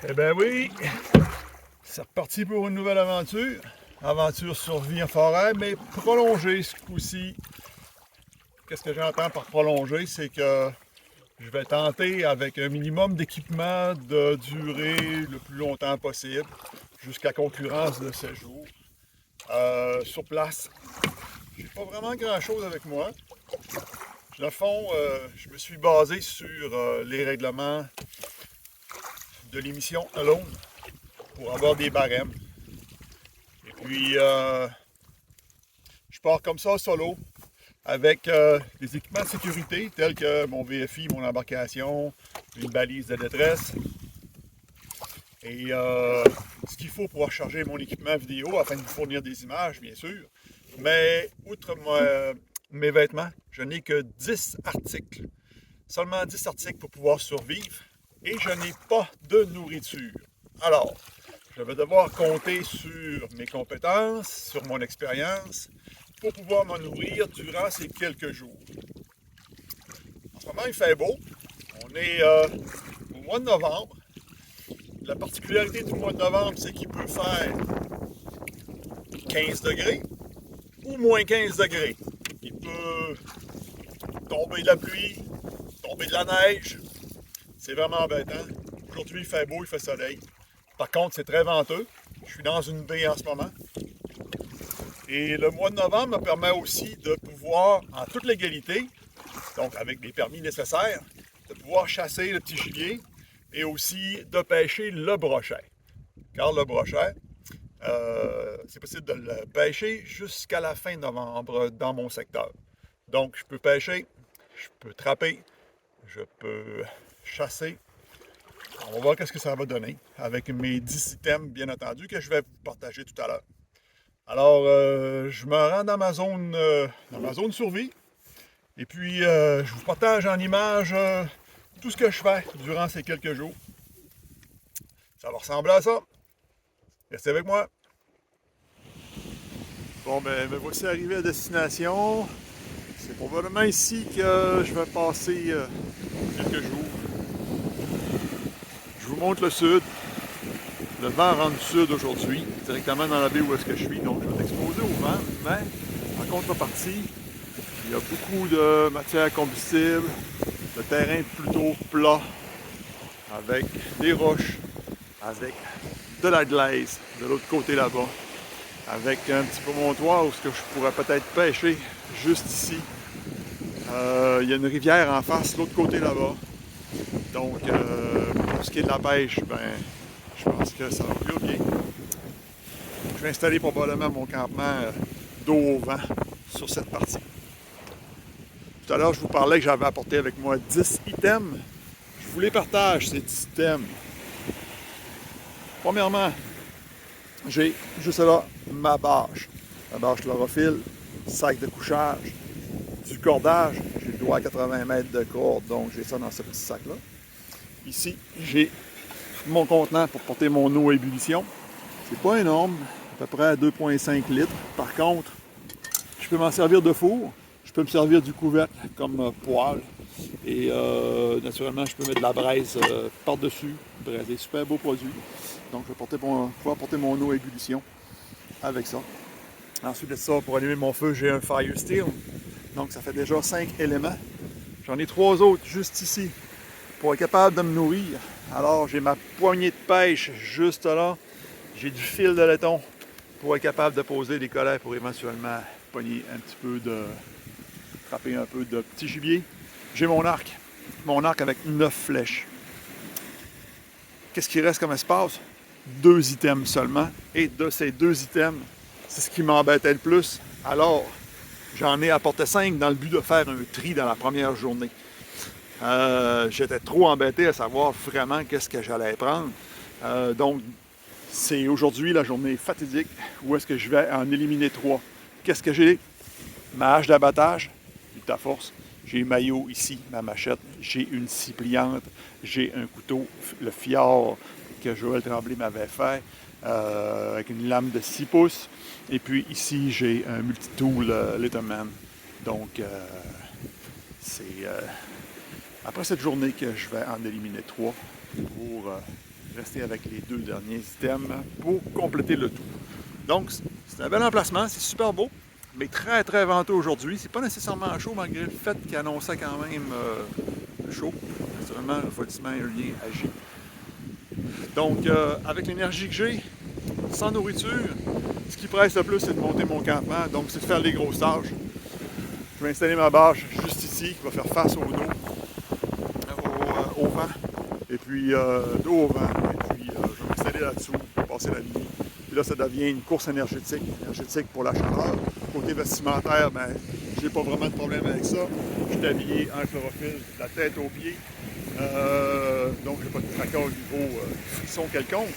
Eh ben oui, c'est reparti pour une nouvelle aventure. Aventure survie en forêt, mais prolongée ce coup-ci. Qu'est-ce que j'entends par prolonger? C'est que je vais tenter avec un minimum d'équipement de durer le plus longtemps possible, jusqu'à concurrence de 7 jours. Sur place, j'ai pas vraiment grand-chose avec moi. Dans le fond, je me suis basé sur les règlements de l'émission Alone pour avoir des barèmes. Et puis, je pars comme ça, solo, avec des équipements de sécurité tels que mon VFI, mon embarcation, une balise de détresse et ce qu'il faut pour recharger mon équipement vidéo afin de vous fournir des images, bien sûr. Mais outre mes vêtements, je n'ai que 10 articles, seulement 10 articles pour pouvoir survivre et je n'ai pas de nourriture. Alors, je vais devoir compter sur mes compétences, sur mon expérience, pour pouvoir m'en nourrir durant ces quelques jours. En ce moment, il fait beau. On est au mois de novembre. La particularité du mois de novembre, c'est qu'il peut faire 15 degrés ou moins 15 degrés. Il peut tomber de la pluie, tomber de la neige. C'est vraiment embêtant. Aujourd'hui, il fait beau, il fait soleil. Par contre, c'est très venteux. Je suis dans une baie en ce moment. Et le mois de novembre me permet aussi de pouvoir, en toute légalité, donc avec les permis nécessaires, de pouvoir chasser le petit gibier et aussi de pêcher le brochet. Car le brochet, c'est possible de le pêcher jusqu'à la fin novembre dans mon secteur. Donc, je peux pêcher, je peux trapper, je peux chasser. On va voir ce que ça va donner avec mes 10 items, bien entendu, que je vais vous partager tout à l'heure. Alors, je me rends dans ma zone survie. Et puis, je vous partage en images tout ce que je fais durant ces quelques jours. Ça va ressembler à ça. Restez avec moi. Bon, ben, me voici arrivé à destination. C'est probablement ici que je vais passer quelques jours. Je vous montre le sud. Le vent rentre du sud aujourd'hui, directement dans la baie où est-ce que je suis. Donc, je vais être exposé au vent, mais en contrepartie, il y a beaucoup de matière combustible. Le terrain est plutôt plat, avec des roches, avec de la glaise de l'autre côté là-bas, avec un petit promontoire où je pourrais peut-être pêcher juste ici. Il y a une rivière en face, de l'autre côté là-bas. Donc, pour ce qui est de la pêche, ben, je pense que ça va plus bien. Je vais installer probablement mon campement dos au vent sur cette partie. Tout à l'heure, je vous parlais que j'avais apporté avec moi 10 items. Je vous les partage, ces 10 items. Premièrement, j'ai juste là ma bâche. Ma bâche chlorophylle, sac de couchage, du cordage. J'ai le droit à 80 mètres de corde, donc j'ai ça dans ce petit sac-là. Ici, j'ai mon contenant pour porter mon eau à ébullition. C'est pas énorme, à peu près 2,5 litres. Par contre, je peux m'en servir de four. Je peux me servir du couvercle comme poêle. Et naturellement, je peux mettre de la braise par-dessus. Braiser, super beau produit. Donc, je vais pouvoir porter mon eau à ébullition avec ça. Ensuite de ça, pour allumer mon feu, j'ai un Fire Steel. Donc, ça fait déjà 5 éléments. J'en ai 3 autres juste ici pour être capable de me nourrir. Alors, j'ai ma poignée de pêche juste là. J'ai du fil de laiton pour être capable de poser des collets pour éventuellement pogner un petit peu de... frapper un peu de petit gibier. J'ai mon arc avec 9 flèches. Qu'est-ce qui reste comme espace? 2 items seulement. Et de ces 2 items, c'est ce qui m'embêtait le plus. Alors, j'en ai apporté 5 dans le but de faire un tri dans la première journée. J'étais trop embêté à savoir vraiment qu'est-ce que j'allais prendre. Donc, c'est aujourd'hui la journée fatidique où est-ce que je vais en éliminer 3. Qu'est-ce que j'ai? Ma hache d'abattage, ta force. J'ai maillot ici, ma machette. J'ai une scie pliante. J'ai un couteau, le fjord que Joël Tremblay m'avait fait, avec une lame de 6 pouces. Et puis ici, j'ai un multitool Letterman. Donc, c'est après cette journée que je vais en éliminer 3 pour rester avec les 2 derniers items pour compléter le tout. Donc, c'est un bel emplacement, c'est super beau, mais très très venteux aujourd'hui. C'est pas nécessairement chaud malgré le fait qu'il annonçait quand même chaud. Naturellement, le refroidissement aérien agit. Donc, avec l'énergie que j'ai, sans nourriture, ce qui presse le plus, c'est de monter mon campement, donc c'est de faire les grosses tâches. Je vais installer ma bâche juste ici, qui va faire face au dos, au vent, et puis dos au vent, et puis je vais m'installer là-dessous, passer la nuit. Puis là, ça devient une course énergétique pour la chaleur. Côté vestimentaire, ben, j'ai pas vraiment de problème avec ça. Je suis habillé en chlorophylle, la tête aux pieds. Donc, j'ai pas de tracas au niveau frisson quelconque.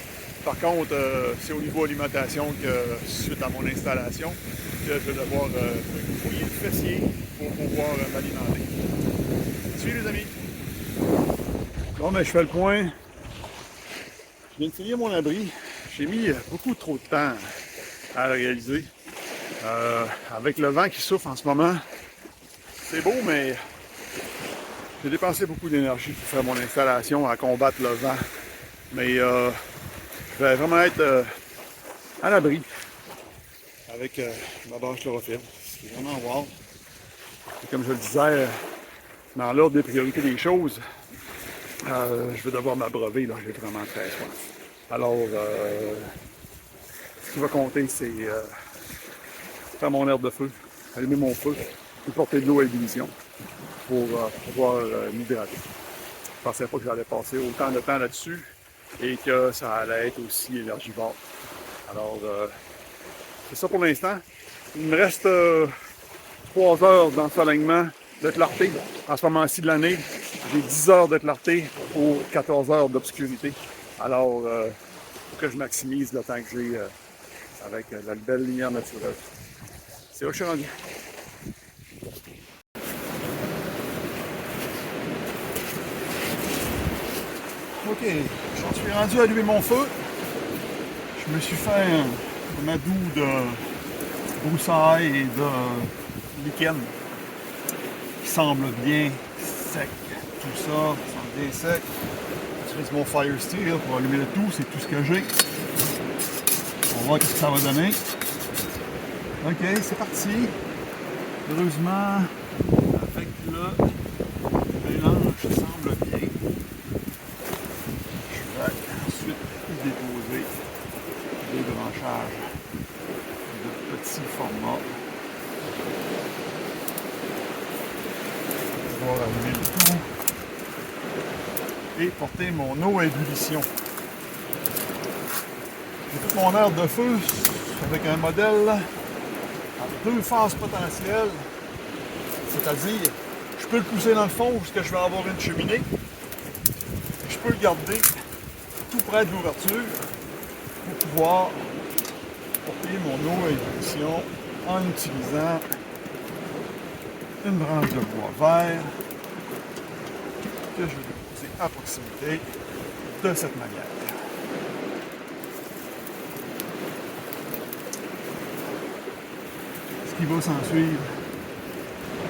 Par contre, c'est au niveau alimentation que, suite à mon installation, que je vais devoir me fouiller le fessier pour pouvoir m'alimenter. Suivez les amis. Bon, ben, je fais le point. Je viens de finir mon abri. J'ai mis beaucoup trop de temps à le réaliser. Avec le vent qui souffle en ce moment, c'est beau, mais j'ai dépensé beaucoup d'énergie pour faire mon installation à combattre le vent. Mais je vais vraiment être à l'abri avec ma bâche chlorophylle. C'est vraiment wow. Et comme je le disais, dans l'ordre des priorités des choses, je vais devoir m'abreuver. Là, j'ai vraiment très soif. Alors, ce qui va compter, c'est faire mon herbe de feu, allumer mon feu, et porter de l'eau à ébullition pour pouvoir m'hydrater. Je ne pensais pas que j'allais passer autant de temps là-dessus et que ça allait être aussi énergivore. Alors, c'est ça pour l'instant. Il me reste 3 heures d'ensoleillement, de clarté. En ce moment-ci de l'année, j'ai 10 heures de clarté pour 14 heures d'obscurité. Alors, il faut que je maximise le temps que j'ai avec la belle lumière naturelle. C'est là que je suis rendu. Ok, je suis rendu à allumer mon feu. Je me suis fait un adoub de broussailles et de lichen qui semble bien sec. Tout ça semble bien sec. Je fais mon fire steel pour allumer le tout, c'est tout ce que j'ai. On va voir ce que ça va donner. Ok, c'est parti. Heureusement, avec le mélange semble bien. Je vais ensuite déposer des branchages de petit format. Je vais allumer le tout et porter mon eau à ébullition. J'ai tout mon air de feu avec un modèle à 2 phases potentielles, c'est-à-dire je peux le pousser dans le fond jusqu'à je vais avoir une cheminée, je peux le garder tout près de l'ouverture pour pouvoir porter mon eau à ébullition en utilisant une branche de bois vert que je vais déposer à proximité de cette manière. Ce qui va s'en suivre,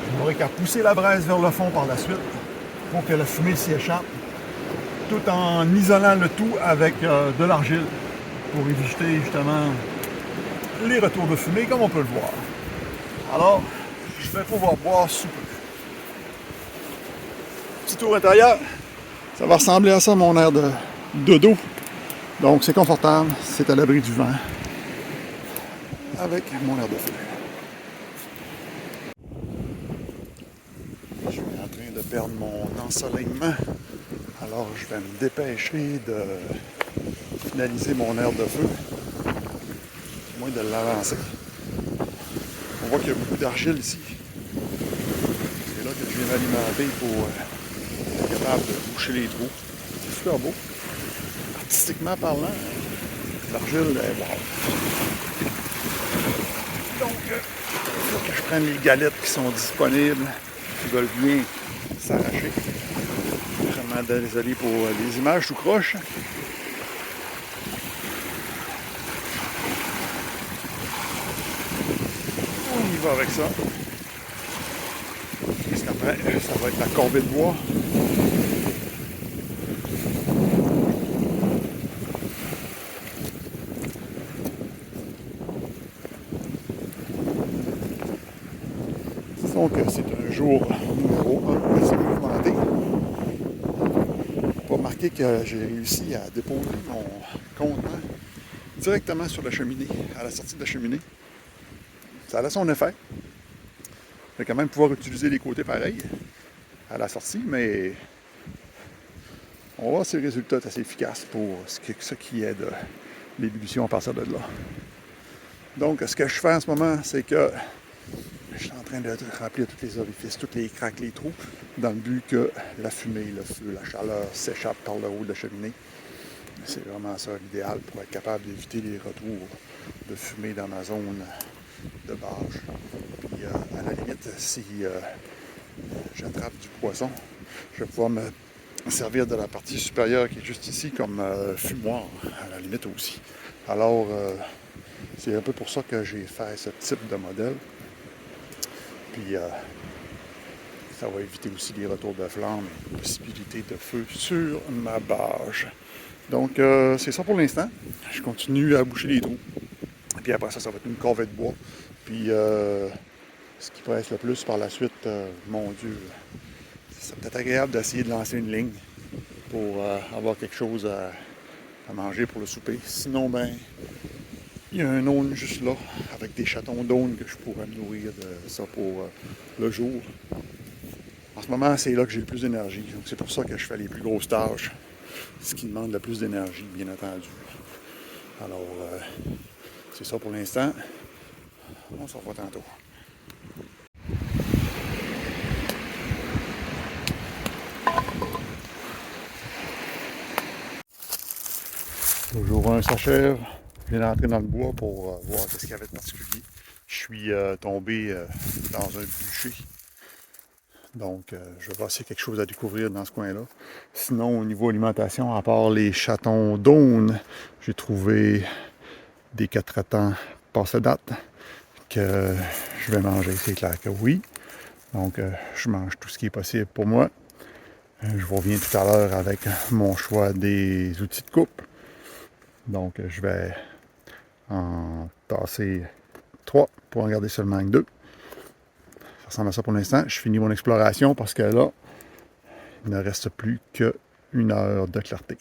je n'aurai qu'à pousser la braise vers le fond par la suite pour que la fumée s'y échappe, tout en isolant le tout avec de l'argile pour éviter justement les retours de fumée comme on peut le voir. Alors, je vais pouvoir boire sous peu. Petit tour intérieur, ça va ressembler à ça mon air de dodo. Donc c'est confortable, c'est à l'abri du vent avec mon air de feu. Je suis en train de perdre mon ensoleillement. Alors je vais me dépêcher de finaliser mon air de feu, au moins de l'avancer. On voit qu'il y a beaucoup d'argile ici. C'est là que je viens m'alimenter pour être capable de boucher les trous. C'est super beau. Artistiquement parlant, l'argile est wow. Donc, il faut que je prenne les galettes qui sont disponibles, qui veulent bien s'arracher. Vraiment désolé pour les images tout croche. On y va avec ça. Parce qu'après, ça va être la corvée de bois. Donc, c'est un jour numéro 1 assez mouvementé. Pour remarquer que j'ai réussi à déposer mon contenant directement sur la cheminée, à la sortie de la cheminée. Ça a son effet. Je vais quand même pouvoir utiliser les côtés pareils à la sortie, mais on va voir si le résultat est assez efficace pour ce qui est de l'ébullition à partir de là. Donc, ce que je fais en ce moment, c'est que je suis en train de remplir tous les orifices, tous les craques, les trous, dans le but que la fumée, le feu, la chaleur s'échappe par le haut de la cheminée. C'est vraiment ça l'idéal pour être capable d'éviter les retours de fumée dans ma zone de bâche. Puis, à la limite, si j'attrape du poisson, je vais pouvoir me servir de la partie supérieure qui est juste ici comme fumoir, à la limite aussi. Alors, c'est un peu pour ça que j'ai fait ce type de modèle. Puis, ça va éviter aussi les retours de flammes et les possibilités de feu sur ma bâche. Donc, c'est ça pour l'instant. Je continue à boucher les trous. Puis après ça, ça va être une corvette de bois. Puis, ce qui presse le plus par la suite, mon Dieu, c'est peut-être agréable d'essayer de lancer une ligne pour avoir quelque chose à manger pour le souper. Sinon, ben, il y a un aune juste là, avec des chatons d'aune que je pourrais me nourrir de ça pour le jour. En ce moment, c'est là que j'ai le plus d'énergie. Donc, c'est pour ça que je fais les plus grosses tâches. Ce qui demande le plus d'énergie, bien entendu. Alors, c'est ça pour l'instant. On se revoit tantôt. Toujours un s'achève. Je viens d'entrer dans le bois pour voir ce qu'il y avait de particulier. Je suis tombé dans un bûcher. Donc, je vais voir s'il y a quelque chose à découvrir dans ce coin-là. Sinon, au niveau alimentation, à part les chatons d'aune, j'ai trouvé des quatre-temps passés date que je vais manger. C'est clair que oui. Donc, je mange tout ce qui est possible pour moi. Je vous reviens tout à l'heure avec mon choix des outils de coupe. Donc, je vais en tasser 3 pour en garder seulement 2. Ça ressemble à ça pour l'instant. Je finis mon exploration parce que là, il ne reste plus qu'une heure de clarté.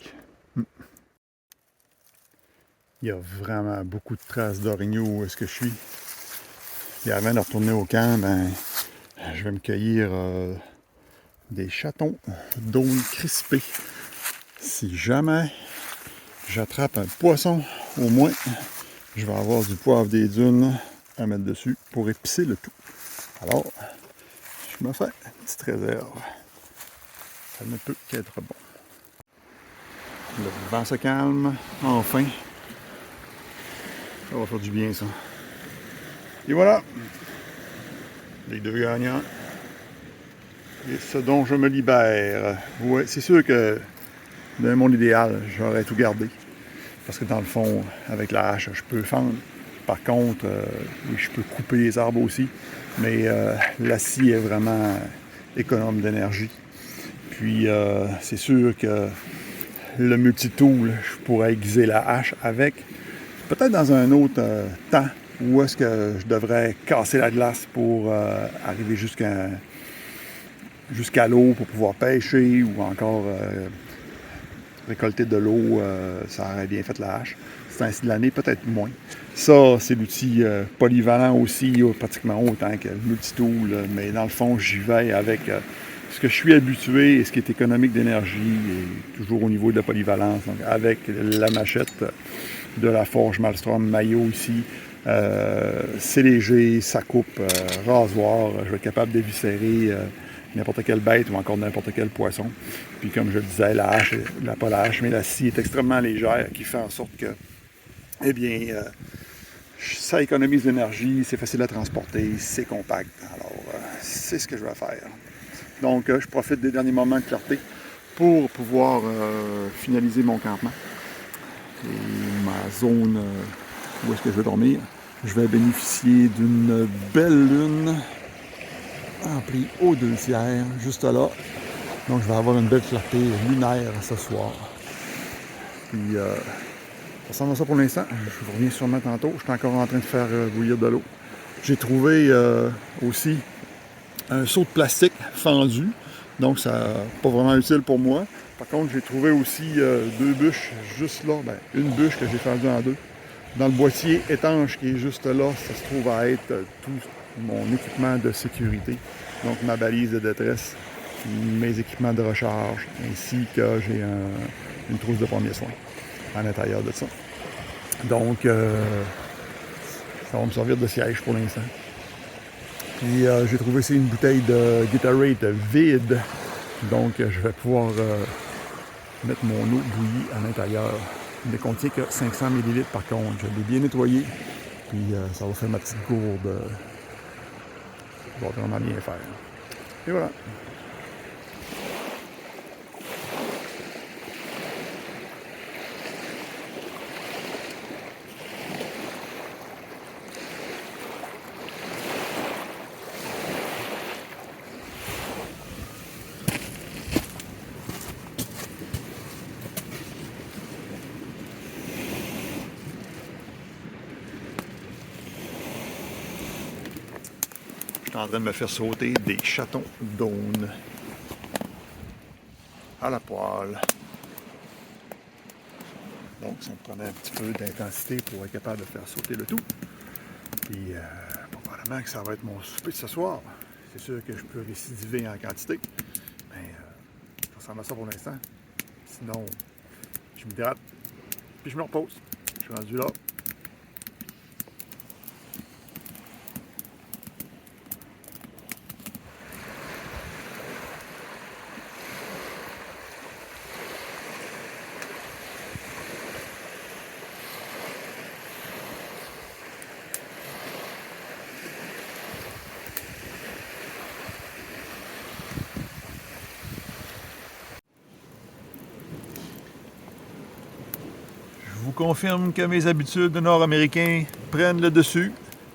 Il y a vraiment beaucoup de traces d'orignaux où est-ce que je suis. Et avant de retourner au camp, ben, je vais me cueillir des chatons d'aune crispés. Si jamais j'attrape un poisson, au moins, je vais avoir du poivre des dunes à mettre dessus pour épicer le tout. Alors, je me fais une petite réserve. Ça ne peut qu'être bon. Le vent se calme, enfin. Ça va faire du bien, ça. Et voilà, les 2 gagnants. Et ce dont je me libère. Ouais, c'est sûr que dans mon idéal, j'aurais tout gardé. Parce que dans le fond, avec la hache, je peux fendre. Par contre, je peux couper les arbres aussi. Mais la scie est vraiment économe d'énergie. Puis, c'est sûr que le multitool, je pourrais aiguiser la hache avec. Peut-être dans un autre temps où est-ce que je devrais casser la glace pour arriver jusqu'à l'eau pour pouvoir pêcher ou encore récolter de l'eau, ça aurait bien fait la hache. C'est ainsi de l'année, peut-être moins. Ça, c'est l'outil polyvalent aussi, pratiquement autant que le multitool, mais dans le fond, j'y vais avec ce que je suis habitué et ce qui est économique d'énergie, et toujours au niveau de la polyvalence, donc avec la machette de la Forge Malmstrom Maillot ici. C'est léger, ça coupe, rasoir, je vais être capable d'éviscérer n'importe quelle bête ou encore n'importe quel poisson. Puis comme je le disais, la hache, pas la hache, mais la scie est extrêmement légère, qui fait en sorte que, eh bien, ça économise l'énergie, c'est facile à transporter, c'est compact. Alors, c'est ce que je vais faire. Donc, je profite des derniers moments de clarté pour pouvoir finaliser mon campement. Et ma zone où est-ce que je vais dormir. Je vais bénéficier d'une belle lune remplie aux 2/3, juste là. Donc, je vais avoir une belle clarté lunaire ce soir. Puis, ça ressemble à ça pour l'instant. Je vous reviens sûrement tantôt. Je suis encore en train de faire bouillir de l'eau. J'ai trouvé aussi un seau de plastique fendu. Donc, ça n'est pas vraiment utile pour moi. Par contre, j'ai trouvé aussi 2 bûches juste là. Ben, une bûche que j'ai fendue en 2. Dans le boîtier étanche qui est juste là, ça se trouve à être tout mon équipement de sécurité. Donc, ma balise de détresse, mes équipements de recharge, ainsi que j'ai une trousse de premiers soins à l'intérieur de ça. Donc, ça va me servir de siège pour l'instant. Puis j'ai trouvé ici une bouteille de Gatorade vide. Donc je vais pouvoir mettre mon eau bouillie à l'intérieur. Il ne contient que 500 ml par contre. Je l'ai bien nettoyé. Puis ça va faire ma petite gourde. Ça va vraiment bien faire. Et voilà. Je suis en train de me faire sauter des chatons d'aune à la poêle. Donc, ça me prenait un petit peu d'intensité pour être capable de faire sauter le tout. Puis, probablement que ça va être mon souper de ce soir. C'est sûr que je peux récidiver en quantité, mais ça ressemble à ça pour l'instant. Sinon, je m'hydrate, puis je me repose. Je suis rendu là. Je vous confirme que mes habitudes de Nord-Américain prennent le dessus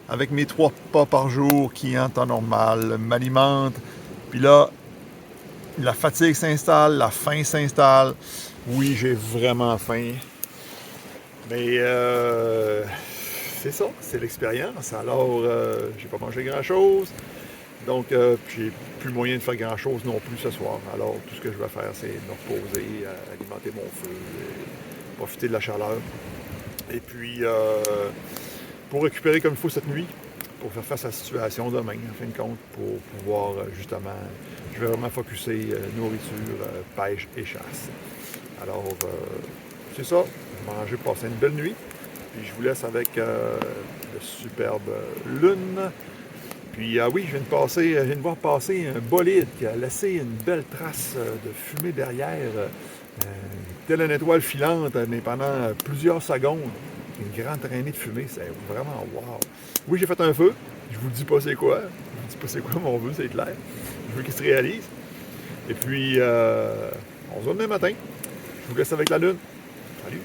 avec mes 3 pas par jour qui, en temps normal, m'alimentent. Puis là, la fatigue s'installe, la faim s'installe. Oui, j'ai vraiment faim. Mais c'est ça, c'est l'expérience. Alors, j'ai pas mangé grand-chose. Donc, j'ai plus moyen de faire grand-chose non plus ce soir. Alors, tout ce que je vais faire, c'est me reposer, alimenter mon feu, profiter de la chaleur. Et puis, pour récupérer comme il faut cette nuit, pour faire face à la situation demain, en fin de compte, pour pouvoir justement, je vais vraiment focusser nourriture, pêche et chasse. Alors, c'est ça, manger, passer une belle nuit. Puis je vous laisse avec de superbe lune. Puis oui, je viens de voir passer un bolide qui a laissé une belle trace de fumée derrière, telle une étoile filante, mais pendant plusieurs secondes. Une grande traînée de fumée, c'est vraiment wow. Oui, j'ai fait un feu, je vous dis pas c'est quoi, je vous dis pas c'est quoi mon vœu, c'est clair. Je veux qu'il se réalise. Et puis, on se voit demain matin. Je vous laisse avec la lune. Salut!